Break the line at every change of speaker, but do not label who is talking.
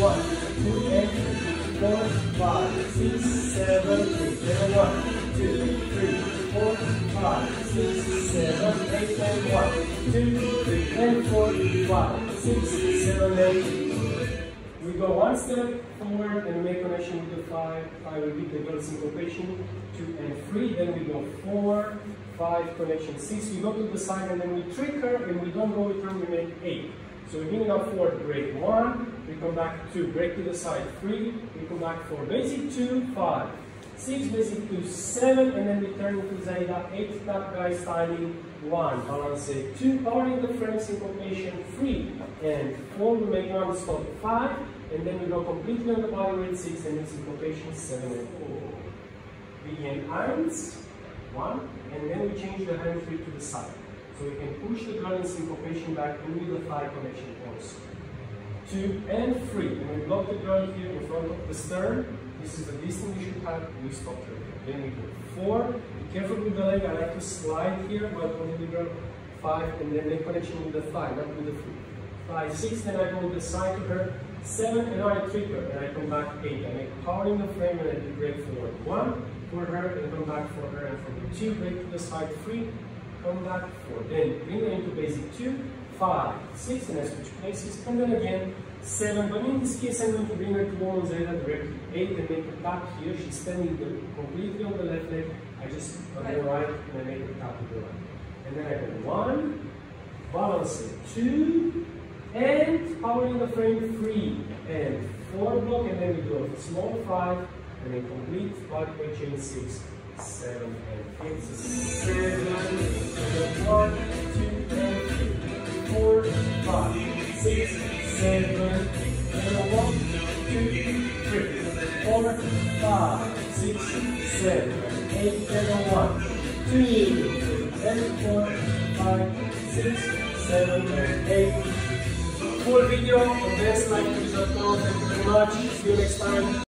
1, 2 and 4, 5, 6, 7, 8. Then 1, 2, 3, 4, 5, 6, 7, 8, and 1, 2, 3, and 4, 5, 6, 7, 8. We go one step forward and make connection with the 5. I repeat the girl syncopation, 2 and 3. Then we go 4, 5, connection 6. We go to the side and then we trick her and we don't go with her, we make 8. So we're giving up 4, break 1, we come back 2, break to the side 3, we come back 4, basic 2, 5, 6, basic 2, 7, and then we turn into Zaida, 8 tap guy styling, 1, balance it, 2, powering the frame syncopation, 3, and 4, we make one stop 5, and then we go completely on the body weight 6, and then syncopation 7 and 4. Begin hands, 1, and then we change the hand 3 to the side. So we can push the girl in syncopation back and with the thigh connection also. 2 and 3. And we block the girl here in front of the stern. This is the distance we should have. We stop her. Then we go 4. Be careful with the leg. I like to slide here while pulling the girl. 5. And then make connection with the thigh, not with the foot. 5, 6. Then I go with the side to her. 7. And now I trick her. And I come back 8. I make power in the frame and I do break forward. 1 for her and come back for her. And for the 2, break to the side 3. Come back 4, then bring her into basic 2, 5, 6, and I switch places, and then again 7, but in this case I'm going to bring her to woman Zaida directly, 8, and make her tap here. She's standing completely on the left leg, I just on the right, and I make her tap with the right. And then I go 1, balance it, 2, and power in the frame 3, and 4 block, and then we go small 5, and then complete body weight chain 6. 7 and 8, 7, 1, 2 and 3, 4, 5, 6, 7, and 1, 2, 3, 4, 5, 6, 7, 8, and 1, 2, 3, and 4, 5, 6, 7, and 8. Full video on this like Kizomba. Thank you very much. See you next time.